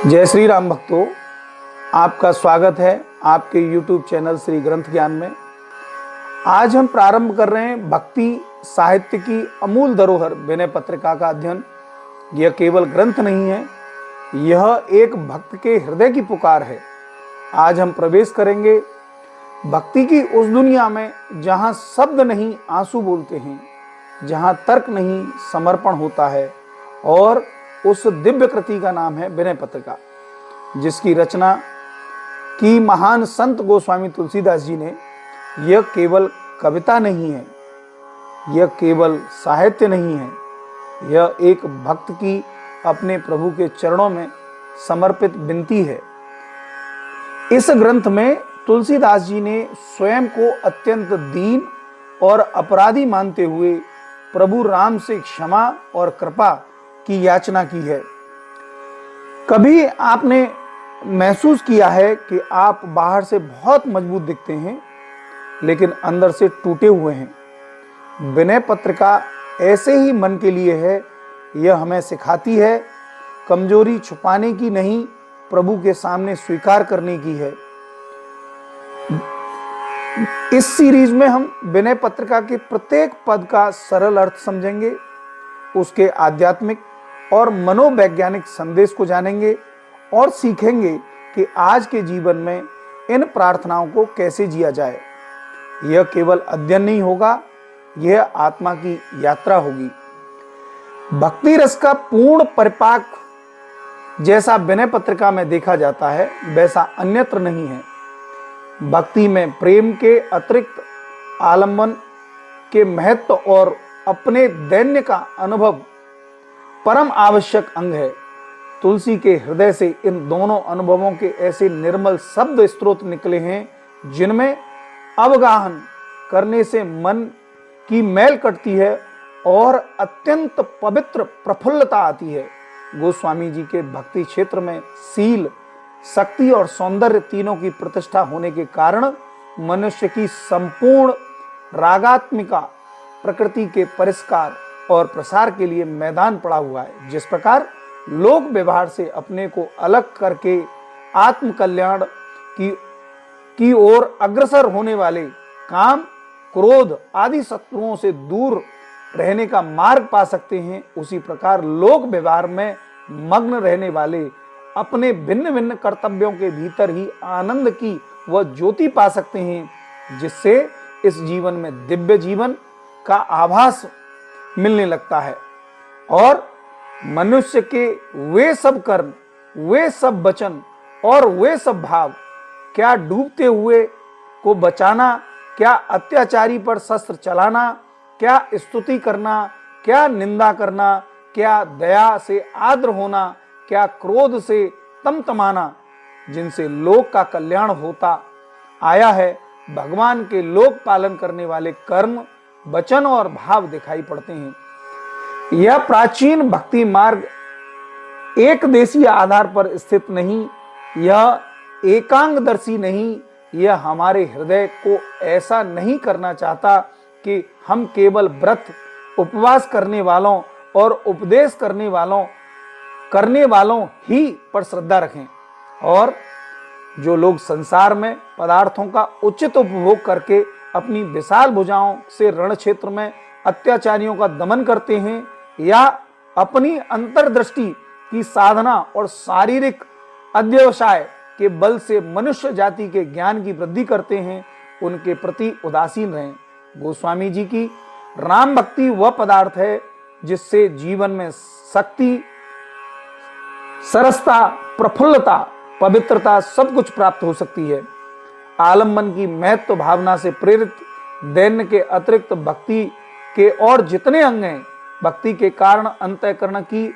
जय श्री राम भक्तों, आपका स्वागत है आपके YouTube चैनल श्री ग्रंथ ज्ञान में। आज हम प्रारंभ कर रहे हैं भक्ति साहित्य की अमूल धरोहर विनय पत्रिका का अध्ययन। यह केवल ग्रंथ नहीं है, यह एक भक्त के हृदय की पुकार है। आज हम प्रवेश करेंगे भक्ति की उस दुनिया में जहां शब्द नहीं आंसू बोलते हैं, जहां तर्क नहीं समर्पण होता है, और उस दिव्य कृति का नाम है विनय पत्रिका, जिसकी रचना की महान संत गोस्वामी तुलसीदास जी ने। यह केवल कविता नहीं है, यह केवल साहित्य नहीं है, यह एक भक्त की अपने प्रभु के चरणों में समर्पित विनती है। इस ग्रंथ में तुलसीदास जी ने स्वयं को अत्यंत दीन और अपराधी मानते हुए प्रभु राम से क्षमा और कृपा की याचना की है। कभी आपने महसूस किया है कि आप बाहर से बहुत मजबूत दिखते हैं लेकिन अंदर से टूटे हुए हैं? विनय पत्रिका ऐसे ही मन के लिए है। यह हमें सिखाती है कमजोरी छुपाने की नहीं, प्रभु के सामने स्वीकार करने की है। इस सीरीज में हम विनय पत्रिका के प्रत्येक पद का सरल अर्थ समझेंगे, उसके आध्यात्मिक और मनोवैज्ञानिक संदेश को जानेंगे और सीखेंगे कि आज के जीवन में इन प्रार्थनाओं को कैसे जिया जाए। यह केवल अध्ययन नहीं होगा, यह आत्मा की यात्रा होगी। भक्ति रस का पूर्ण परिपाक जैसा विनय पत्रिका में देखा जाता है, वैसा अन्यत्र नहीं है। भक्ति में प्रेम के अतिरिक्त आलंबन के महत्व और अपने दैन्य का अनुभव परम आवश्यक अंग है। तुलसी के हृदय से इन दोनों अनुभवों के ऐसे निर्मल शब्द स्रोत निकले हैं जिनमें अवगाहन करने से मन की मैल कटती है और अत्यंत पवित्र प्रफुल्लता आती है। गोस्वामी जी के भक्ति क्षेत्र में शील, शक्ति और सौंदर्य तीनों की प्रतिष्ठा होने के कारण मनुष्य की संपूर्ण रागात्मिका प्रकृति के परिष्कार और प्रसार के लिए मैदान पड़ा हुआ है। जिस प्रकार लोक व्यवहार से अपने को अलग करके आत्म कल्याण की ओर अग्रसर होने वाले काम, क्रोध आदि शत्रुओं से दूर रहने का मार्ग पा सकते हैं, उसी प्रकार लोक व्यवहार में मग्न रहने वाले अपने भिन्न भिन्न कर्तव्यों के भीतर ही आनंद की वह ज्योति पा सकते हैं, जिससे इस जीवन में दिव्य जीवन का आभास मिलने लगता है। और मनुष्य के वे सब कर्म, वे सब वचन और वे सब भाव, क्या डूबते हुए को बचाना, क्या अत्याचारी पर शस्त्र चलाना, क्या स्तुति करना, क्या निंदा करना, क्या दया से आर्द्र होना, क्या क्रोध से तमतमाना, जिनसे लोक का कल्याण होता आया है, भगवान के लोक पालन करने वाले कर्म, वचन और भाव दिखाई पड़ते हैं। यह प्राचीन भक्ति मार्ग एक देशीय आधार पर स्थित नहीं, यह एकांगदर्शी नहीं, यह हमारे हृदय को ऐसा नहीं करना चाहता कि हम केवल व्रत उपवास करने वालों और उपदेश करने वालों ही पर श्रद्धा रखें, और जो लोग संसार में पदार्थों का उचित उपभोग करके अपनी विशाल भुजाओं से रण क्षेत्र में अत्याचारियों का दमन करते हैं, या अपनी अंतर्दृष्टि की साधना और शारीरिक अध्यवसाय के बल से मनुष्य जाति के ज्ञान की वृद्धि करते हैं, उनके प्रति उदासीन रहें। गोस्वामी जी की राम भक्ति वह पदार्थ है जिससे जीवन में शक्ति, सरसता, प्रफुल्लता, पवित्रता सब कुछ प्राप्त हो सकती है। आलम्बन की महत्व भावना से प्रेरित दैन्य के अतिरिक्त भक्ति के और जितने अंग हैं, भक्ति के कारण अंतःकरण की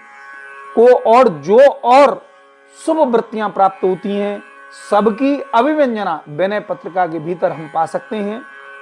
को और जो और शुभ वृत्तियां प्राप्त होती हैं, सबकी अभिव्यंजना विनय पत्रिका के भीतर हम पा सकते हैं।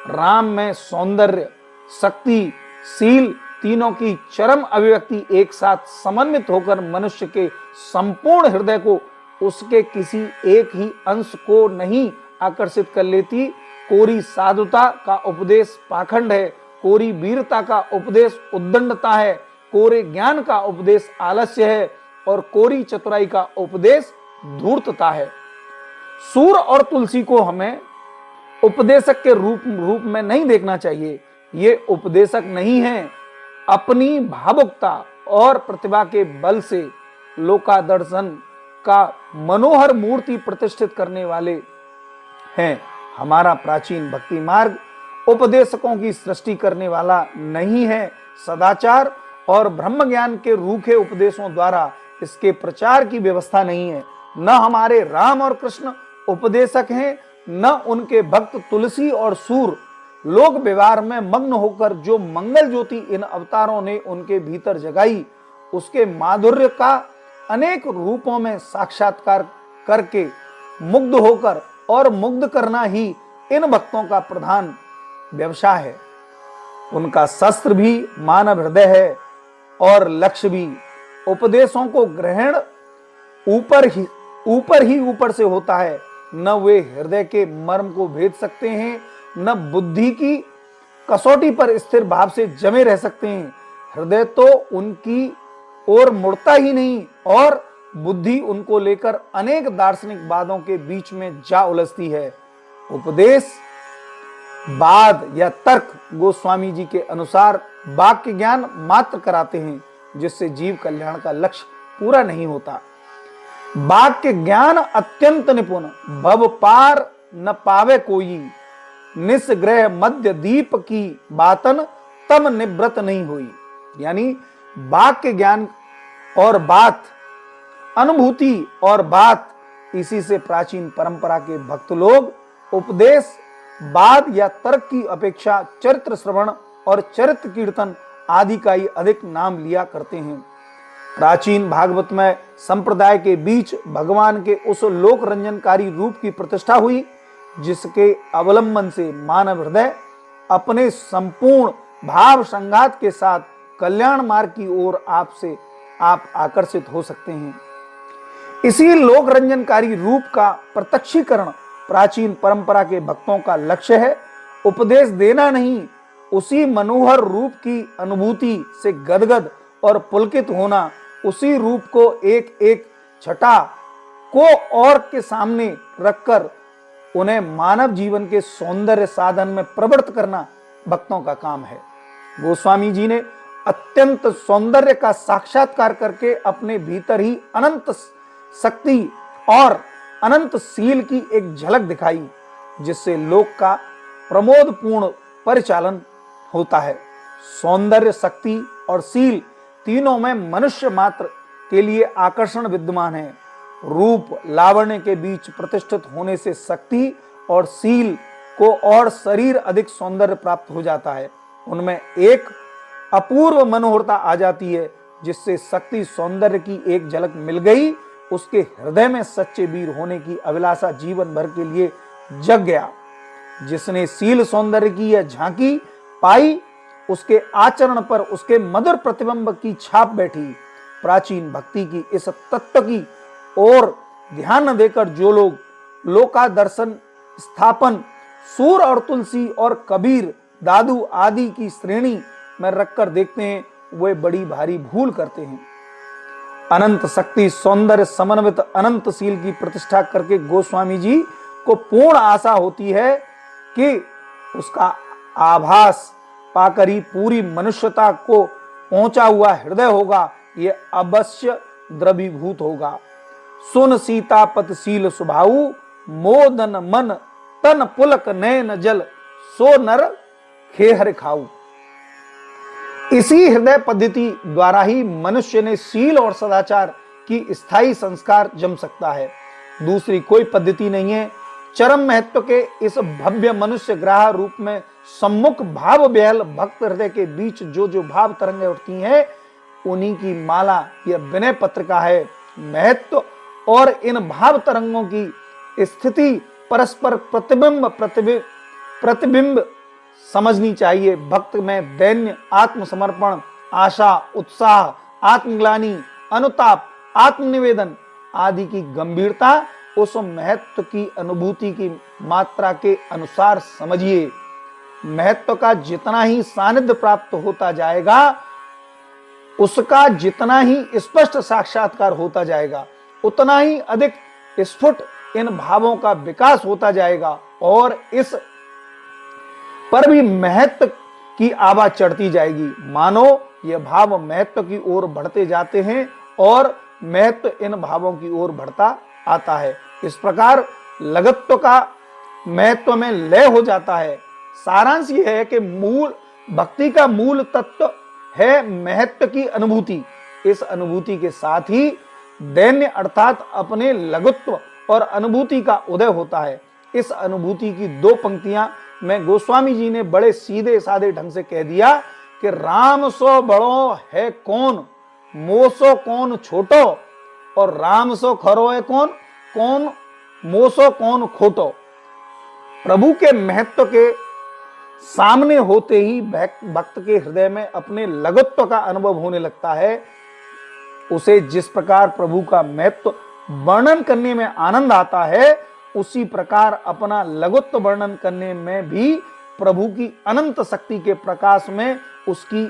राम में सौंदर्य, शक्ति, शील तीनों की चरम अभिव्यक्ति एक साथ समन्वित होकर मनुष्य के संपूर्ण हृदय को उसके किसी एक ही अंश को नहीं आकर्षित कर लेती। कोरी साधुता का उपदेश पाखंड है, कोरी वीरता का उपदेश उद्दंडता है, कोरे ज्ञान का उपदेश आलस्य है, और कोरी चतुराई का उपदेश धूर्तता है। सूर और तुलसी को हमें उपदेशक के रूप में नहीं देखना चाहिए। ये उपदेशक नहीं है, अपनी भावुकता और प्रतिभा के बल से लोकादर्शन का मनोहर मूर्ति प्रतिष्ठित करने वाले हैं। हमारा प्राचीन भक्ति मार्ग उपदेशकों की सृष्टि करने वाला नहीं है। सदाचार और ब्रह्म ज्ञान के रूखे उपदेशों द्वारा इसके प्रचार की व्यवस्था नहीं है। न हमारे राम और कृष्ण उपदेशक हैं, न उनके भक्त तुलसी और सूर। लोक व्यवहार में मग्न होकर जो मंगल ज्योति इन अवतारों ने उनके भीतर जगाई, उसके माधुर्य का अनेक रूपों में साक्षात्कार करके मुग्ध होकर और मुग्ध करना ही इन भक्तों का प्रधान व्यवसाय है। उनका शस्त्र भी मानव हृदय है और लक्ष्य भी। उपदेशों को ग्रहण ऊपर से होता है। न वे हृदय के मर्म को भेद सकते हैं, न बुद्धि की कसौटी पर स्थिर भाव से जमे रह सकते हैं। हृदय तो उनकी ओर मुड़ता ही नहीं और बुद्धि उनको लेकर अनेक दार्शनिक वादों के बीच में जा उलझती है। उपदेश वाद या तर्क गोस्वामी जी के अनुसार वाक्य ज्ञान मात्र कराते हैं, जिससे जीव कल्याण का लक्ष्य पूरा नहीं होता। वाक्य ज्ञान अत्यंत निपुण, भव पार न पावे कोई, निस्ग्रह मध्य दीप की बातन तम निवृत नहीं हुई। यानी वाक्य ज्ञान और बात, अनुभूति और बात, इसी से प्राचीन परंपरा के भक्त लोग उपदेश वाद या तर्क की अपेक्षा चरित्र श्रवण और चरित्र कीर्तन आदि का ही अधिक नाम लिया करते हैं। प्राचीन भागवत में संप्रदाय के बीच भगवान के उस लोक रंजनकारी रूप की प्रतिष्ठा हुई, जिसके अवलंबन से मानव हृदय अपने संपूर्ण भाव संघात के साथ कल्याण मार्ग की ओर आप आकर्षित हो सकते हैं। इसी लोक रंजनकारी रूप का प्रत्यक्षीकरण प्राचीन परंपरा के भक्तों का लक्ष्य है। उपदेश देना नहीं, उसी मनोहर रूप की अनुभूति से गदगद और पुलकित होना, उसी रूप को एक एक छटा को और के सामने रखकर उन्हें मानव जीवन के सौंदर्य साधन में प्रवृत्त करना भक्तों का काम है। गोस्वामी जी ने अत्यंत सौंदर्य का साक्षात्कार करके अपने भीतर ही अनंत शक्ति और अनंत शील की एक झलक दिखाई, जिससे लोक का प्रमोदपूर्ण परिचालन होता है। सौंदर्य, शक्ति और शील तीनों में मनुष्य मात्र के लिए आकर्षण विद्यमान है। रूप लावण्य के बीच प्रतिष्ठित होने से शक्ति और शील को और शरीर अधिक सौंदर्य प्राप्त हो जाता है। उनमें एक अपूर्व मनोहरता आ जाती है, जिससे शक्ति सौंदर्य की एक झलक मिल गई, उसके हृदय में सच्चे वीर होने की अभिलाषा जीवन भर के लिए जग गया। जिसने शील सौंदर्य की यह झांकी पाई, उसके आचरण पर उसके मधुर प्रतिबिंब की छाप बैठी। प्राचीन भक्ति की इस तत्व की ओर ध्यान न देकर जो लोग लोकादर्शन स्थापन सूर और तुलसी और कबीर, दादू आदि की श्रेणी में रखकर देखते हैं, वे बड़ी भारी भूल करते हैं। अनंत शक्ति, सौंदर्य समन्वित अनंत शील की प्रतिष्ठा करके गोस्वामी जी को पूर्ण आशा होती है कि उसका आभास पाकर ही पूरी मनुष्यता को पहुंचा हुआ हृदय होगा, ये अवश्य द्रवीभूत होगा। सुन सीतापतशील सुभाऊ, मोदन मन तन पुलक नयन जल, सो नर खेहर खाऊ। इसी हृदय पद्धति द्वारा ही मनुष्य ने शील और सदाचार की स्थायी संस्कार जम सकता है। दूसरी कोई पद्धति नहीं है। चरम महत्व के इस भव्य मनुष्य ग्राह रूप में सम्मुख भाव बेहल भक्त हृदय के बीच जो जो भाव तरंगें उठती हैं, उन्हीं की माला यह विनय पत्रिका है। महत्व और इन भाव तरंगों की स्थिति परस्पर प्रतिबिंब समझनी चाहिए। भक्त में दैन्य, आत्मसमर्पण, आशा, उत्साह, आत्मग्लानि, अनुताप, आत्मनिवेदन आदि की गंभीरता उस महत्व की अनुभूति की मात्रा के अनुसार समझिए। महत्व का जितना ही सानिध्य प्राप्त होता जाएगा, उसका जितना ही स्पष्ट साक्षात्कार होता जाएगा, उतना ही अधिक स्फुट इन भावों का विकास होता जाएगा और इस पर भी महत्व की आवाज चढ़ती जाएगी। मानो ये भाव महत्व की ओर बढ़ते जाते हैं और महत्व इन भावों की ओर बढ़ता आता है। इस प्रकार लघुत्व का महत्व में लय हो जाता है। सारांश यह है कि मूल भक्ति का मूल तत्व है महत्व की अनुभूति। इस अनुभूति के साथ ही दैन्य अर्थात अपने लघुत्व और अनुभूति का उदय होता है। इस अनुभूति की दो पंक्तियां में गोस्वामी जी ने बड़े सीधे साधे ढंग से कह दिया कि राम सो बड़ो है कौन, मोह सो कौन छोटो, और राम सो खरो है कौन, कौन मोह सो कौन खोटो। प्रभु के महत्व के सामने होते ही भक्त के हृदय में अपने लघुत्व का अनुभव होने लगता है। उसे जिस प्रकार प्रभु का महत्व वर्णन करने में आनंद आता है, उसी प्रकार अपना लघुत्व वर्णन करने में भी प्रभु की अनंत शक्ति के प्रकाश में उसकी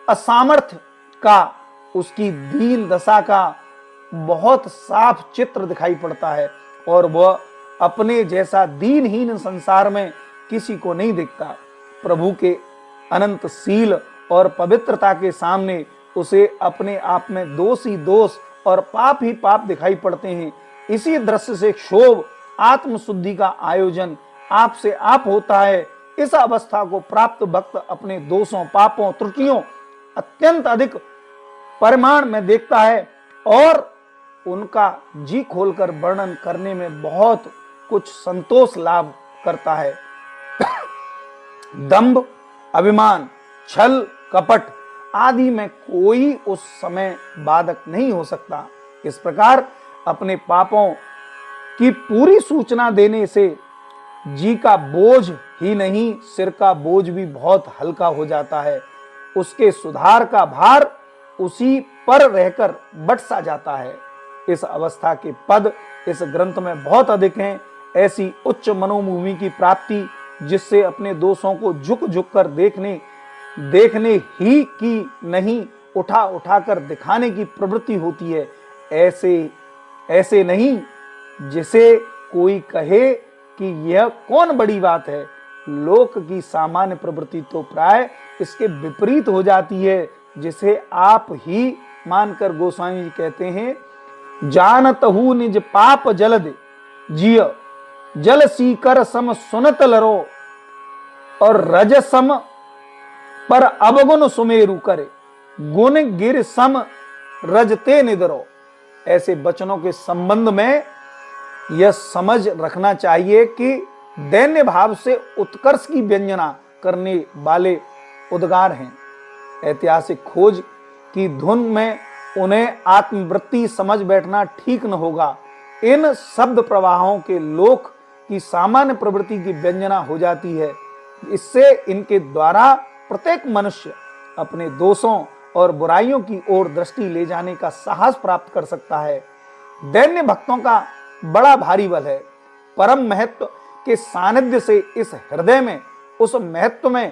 असामर्थ्य का, उसकी दीन दशा का बहुत साफ चित्र दिखाई पड़ता है और वह अपने जैसा दीनहीन संसार में किसी को नहीं दिखता। प्रभु के अनंत शील और पवित्रता के सामने उसे अपने आप में दोष ही दोष और पाप ही पाप दिखाई पड़ते हैं। इसी दृश्य से क्षोभ आत्मशुद्धि का आयोजन आप से आप होता है। इस अवस्था को प्राप्त भक्त अपने दोषों, पापों, त्रुटियों अत्यंत अधिक परिमाण में देखता है और उनका जी खोलकर वर्णन करने में बहुत कुछ संतोष लाभ करता है। दंभ, अभिमान, छल, कपट आदि में कोई उस समय बाधक नहीं हो सकता। इस प्रकार अपने पापों की पूरी सूचना देने से जी का बोझ ही नहीं, सिर का बोझ भी बहुत हल्का हो जाता है। उसके सुधार का भार उसी पर रहकर बट सा जाता है। इस अवस्था के पद इस ग्रंथ में बहुत अधिक हैं। ऐसी उच्च मनोभूमि की प्राप्ति जिससे अपने दोषों को झुक झुक कर देखने ही की नहीं, उठा उठा कर दिखाने की प्रवृत्ति होती है। ऐसे नहीं जिसे कोई कहे कि यह कौन बड़ी बात है। लोक की सामान्य प्रवृत्ति तो प्राय इसके विपरीत हो जाती है, जिसे आप ही मानकर गोस्वामी जी कहते हैं, जानतहु निज पाप जलद जिय जल सीकर सम सुनत लरो, और रज सम पर अवगुण सुमेरु करे गुण गिर सम रजते निदरो। ऐसे वचनों के संबंध में यह समझ रखना चाहिए कि दैन्य भाव से उत्कर्ष की व्यंजना करने वाले उद्गार हैं। ऐतिहासिक खोज की धुन में उन्हें आत्मवृत्ति समझ बैठना ठीक न होगा। इन शब्द प्रवाहों के लोक की सामान्य प्रवृत्ति की व्यंजना हो जाती है। इससे इनके द्वारा प्रत्येक मनुष्य अपने दोषों और बुराइयों की ओर दृष्टि ले जाने का साहस प्राप्त कर सकता है। दैन्य भक्तों का बड़ा भारी बल है। परम महत्व के सानिध्य से इस हृदय में उस महत्व में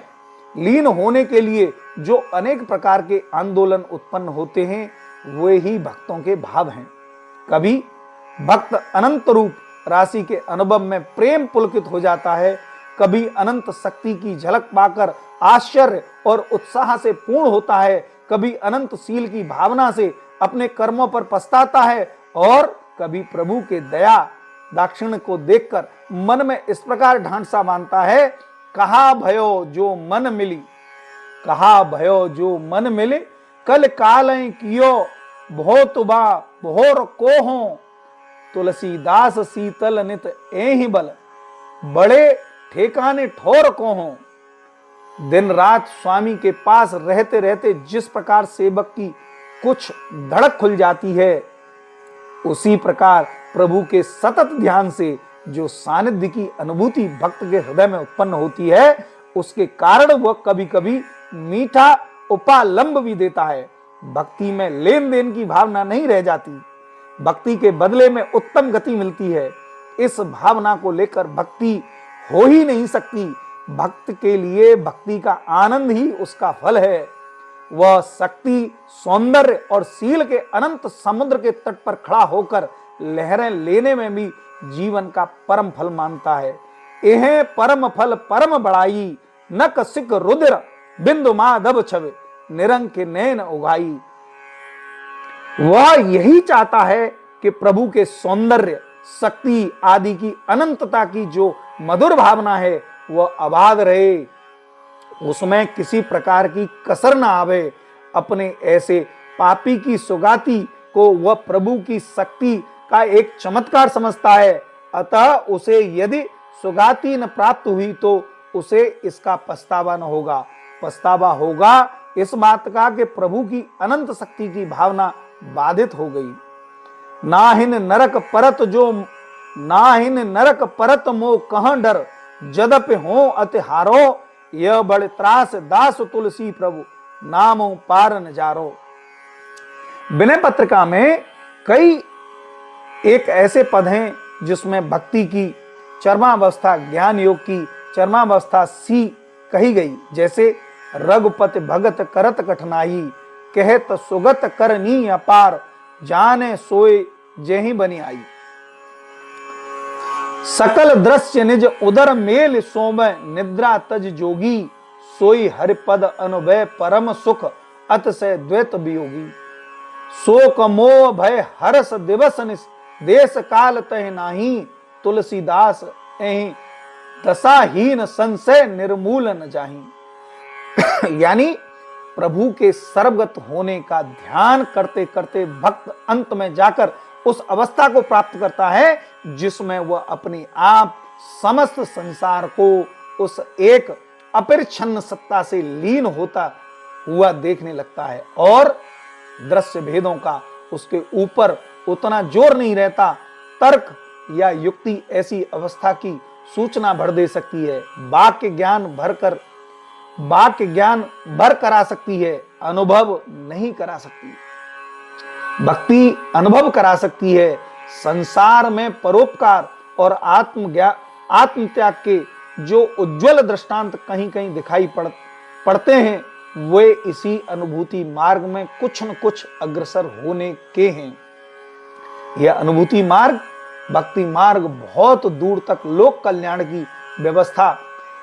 लीन होने के लिए जो अनेक प्रकार के आंदोलन उत्पन्न होते हैं, वे ही भक्तों के भाव हैं। कभी भक्त अनंत रूप राशि के अनुभव में प्रेम पुलकित हो जाता है, कभी अनंत शक्ति की झलक पाकर आश्चर्य और उत्साह से पूर्ण होता है, कभी अनंत शील की भावना से अपने कर्मों पर पछताता है, और कभी प्रभु के दया दाक्षिण्य को देखकर मन में इस प्रकार ढांढसा बांधता है, कहा भयो जो मन मिली, कहा भयो जो मन मिले, कल काल कियो बहुत बा भोर को हो, तुलसीदास शीतल नित एहि बल, बड़े ठेकाने ठोर को हो। दिन रात स्वामी के पास रहते रहते जिस प्रकार सेवक की कुछ धड़क खुल जाती है, उसी प्रकार प्रभु के सतत ध्यान से जो सानिध्य की अनुभूति भक्त के हृदय में उत्पन्न होती है, उसके कारण वह कभी कभी मीठा उपालंब भी देता है। भक्ति में लेन देन की भावना नहीं रह जाती, भक्ति के बदले में उत्तम गति मिलती है। इस भावना को लेकर भक्ति हो ही नहीं सकती। भक्त के लिए भक्ति का आनंद ही उसका फल है। वह शक्ति, सौंदर्य और शील के अनंत समुद्र के तट पर खड़ा होकर लहरें लेने में भी जीवन का परम फल मानता है। यह परम फल परम बड़ाई, नक सिक रुद्र बिंदु माधव छवे निरंग के नैन उगाई। वह यही चाहता है कि प्रभु के सौंदर्य, शक्ति आदि की अनंतता की जो मधुर भावना है वह आबाद रहे, उसमें किसी प्रकार की कसर ना आवे। अपने ऐसे पापी की सुगाती को वह प्रभु की शक्ति का एक चमत्कार समझता है, अतः उसे यदि सुगाती न प्राप्त हुई तो उसे इसका पछतावा न होगा। पछतावा होगा इस बात का कि प्रभु की अनंत शक्ति की भावना बाधित हो गई। नाहिन नरक परत मोह कहां डर, जदप हो अति हारो, यह बड़े त्रास दास तुलसी प्रभु नामो पार नजारो। विनय पत्रिका में कई एक ऐसे पद हैं जिसमें भक्ति की चरमावस्था, ज्ञान योग की चरमावस्था सी कही गई, जैसे रघुपति भगत करत कठिनाई, कहत सुगत करनी अपार, जाने सोए जेहि बनी आई। सकल दृश्य निज उदर मेल सोमय, निद्रा तज जोगी, सोई हरिपद अनुभय परम सुख, अतिशय द्वैत वियोगी। शोक मोह भय हर्ष दिवस निस, देश काल तह नाही, तुलसीदास एहि दशाहीन संशय निर्मूल न जाही। यानी प्रभु के सर्वगत होने का ध्यान करते करते भक्त अंत में जाकर उस अवस्था को प्राप्त करता है जिसमें वह अपने आप समस्त संसार को उस एक अपरिच्छन्न सत्ता से लीन होता हुआ देखने लगता है और दृश्य भेदों का उसके ऊपर उतना जोर नहीं रहता। तर्क या युक्ति ऐसी अवस्था की सूचना भर दे सकती है, वाक्य ज्ञान भर करा सकती है, अनुभव नहीं करा सकती। भक्ति अनुभव करा सकती है। संसार में परोपकार और आत्मत्याग के जो उज्जवल दृष्टांत कहीं कहीं दिखाई पड़ते हैं वे इसी अनुभूति मार्ग में कुछ न कुछ अग्रसर होने के हैं। यह अनुभूति मार्ग, भक्ति मार्ग बहुत दूर तक लोक कल्याण की व्यवस्था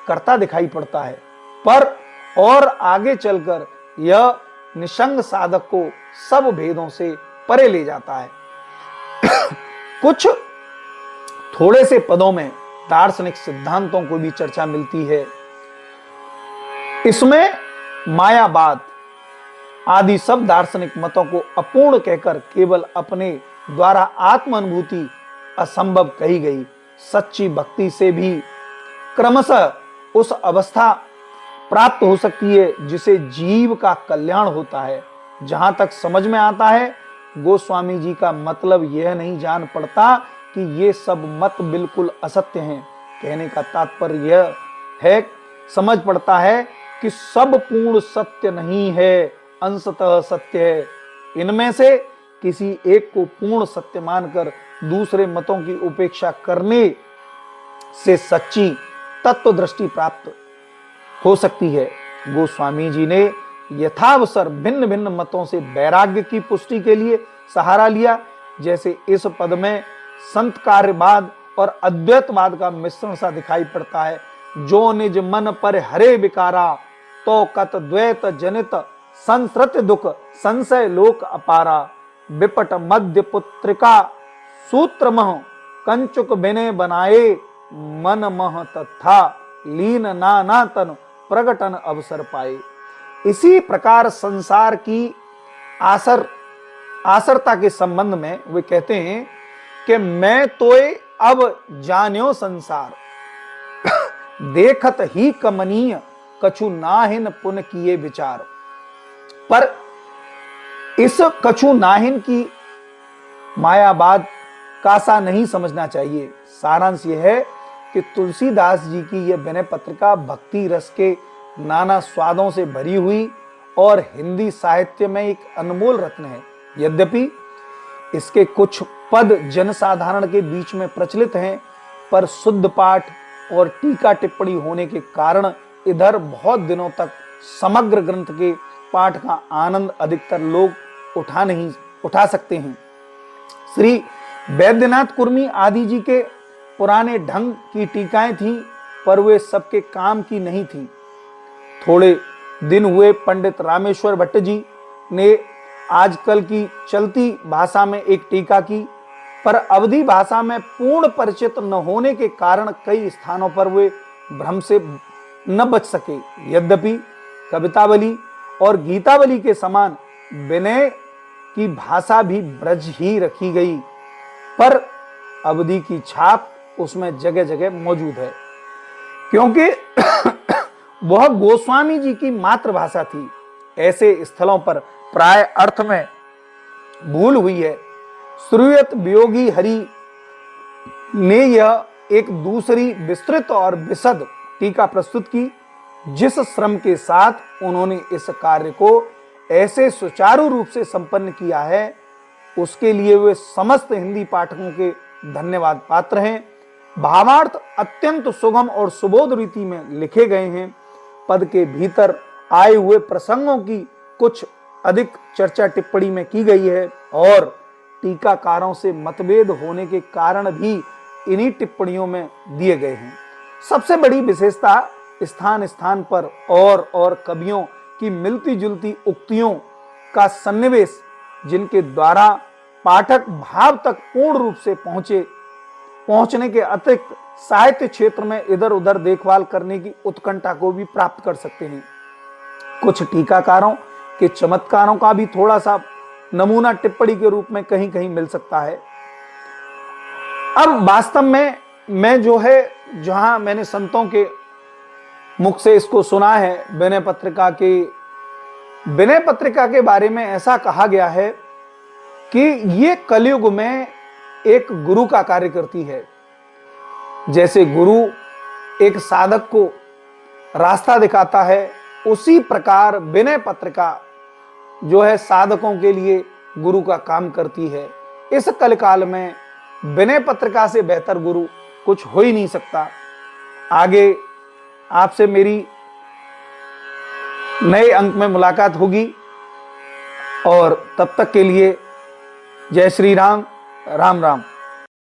करता दिखाई पड़ता है, पर और आगे चलकर यह निसंग साधक को सब भेदों से परे ले जाता है। कुछ थोड़े से पदों में दार्शनिक सिद्धांतों को भी चर्चा मिलती है। इसमें मायावाद आदि सब दार्शनिक मतों को अपूर्ण कहकर केवल अपने द्वारा आत्म अनुभूति असंभव कही गई। सच्ची भक्ति से भी क्रमशः उस अवस्था प्राप्त हो सकती है जिसे जीव का कल्याण होता है। जहां तक समझ में आता है, गोस्वामी जी का मतलब यह नहीं जान पड़ता कि ये सब मत बिल्कुल असत्य हैं। कहने का तात्पर्य यह है, समझ पड़ता है कि सब पूर्ण सत्य नहीं है, अंशतः सत्य है। इनमें से किसी एक को पूर्ण सत्य मानकर दूसरे मतों की उपेक्षा करने से सच्ची तत्व दृष्टि प्राप्त हो सकती है। गोस्वामी जी ने यथावसर भिन्न भिन्न मतों से वैराग्य की पुष्टि के लिए सहारा लिया। जैसे इस पद में संत कार्यवाद और अद्वैतवाद का मिश्रण सा दिखाई पड़ता है। जो निज मन पर हरे विकारा, तो कत द्वैत जनित संसृत दुख, संशय लोक अपारा। विपट मध्य पुत्रिका सूत्र मह, कंचुक बिने बनाए, मन मह तथा लीन नाना तन प्रगटन अवसर पाए। इसी प्रकार संसार की आसरता के संबंध में वे कहते हैं कि मैं तोय अब जान्यो संसार, देखत ही कमनीय कछु नाहिन पुन किए विचार। पर इस कछु नाहिन की मायावाद का सा नहीं समझना चाहिए। सारांश यह है कि तुलसीदास जी की यह विनय पत्रिका भक्ति रस के नाना स्वादों से भरी हुई और हिंदी साहित्य में एक अनमोल रत्न है। यद्यपि इसके कुछ पद जनसाधारण के बीच में प्रचलित हैं, पर शुद्ध पाठ और टीका टिप्पणी होने के कारण इधर बहुत दिनों तक समग्र ग्रंथ के पाठ का आनंद अधिकतर लोग उठा सकते हैं। श्री वैद्यनाथ कुर्मी आदि जी के पुराने ढंग की टीकाएं थीं, पर वे सबके काम की नहीं थी। थोड़े दिन हुए पंडित रामेश्वर भट्ट जी ने आजकल की चलती भाषा में एक टीका की, पर अवधी भाषा में पूर्ण परिचित न होने के कारण कई स्थानों पर वे भ्रम से न बच सके। यद्यपि कवितावली और गीतावली के समान विनय की भाषा भी ब्रज ही रखी गई, पर अवधी की छाप उसमें जगह जगह मौजूद है, क्योंकि वह गोस्वामी जी की मातृभाषा थी। ऐसे स्थलों पर प्राय अर्थ में भूल हुई है। श्रूयत वियोगी हरि ने यह एक दूसरी विस्तृत और विशद टीका प्रस्तुत की। जिस श्रम के साथ उन्होंने इस कार्य को ऐसे सुचारू रूप से संपन्न किया है, उसके लिए वे समस्त हिंदी पाठकों के धन्यवाद पात्र हैं। भावार्थ अत्यंत सुगम और सुबोध रीति में लिखे गए हैं। पद के भीतर आए हुए प्रसंगों की कुछ अधिक चर्चा टिप्पणी में की गई है और टीकाकारों से मतभेद होने के कारण भी इन्हीं टिप्पणियों में दिए गए हैं। सबसे बड़ी विशेषता स्थान स्थान पर और कवियों की मिलती जुलती उक्तियों का सन्निवेश, जिनके द्वारा पाठक भाव तक पूर्ण रूप से पहुंचने के अतिरिक्त साहित्य क्षेत्र में इधर उधर देखभाल करने की उत्कंठा को भी प्राप्त कर सकते हैं। कुछ टीकाकारों के चमत्कारों का भी थोड़ा सा नमूना टिप्पणी के रूप में कहीं कहीं मिल सकता है। अब वास्तव में मैं जो है, जहां मैंने संतों के मुख से इसको सुना है, विनय पत्रिका के बारे में ऐसा कहा गया है कि ये कलयुग में एक गुरु का कार्य करती है। जैसे गुरु एक साधक को रास्ता दिखाता है, उसी प्रकार विनय पत्रिका जो है साधकों के लिए गुरु का काम करती है। इस कलकाल में विनय पत्रिका से बेहतर गुरु कुछ हो ही नहीं सकता। आगे आपसे मेरी नए अंक में मुलाकात होगी और तब तक के लिए जय श्री राम, राम राम।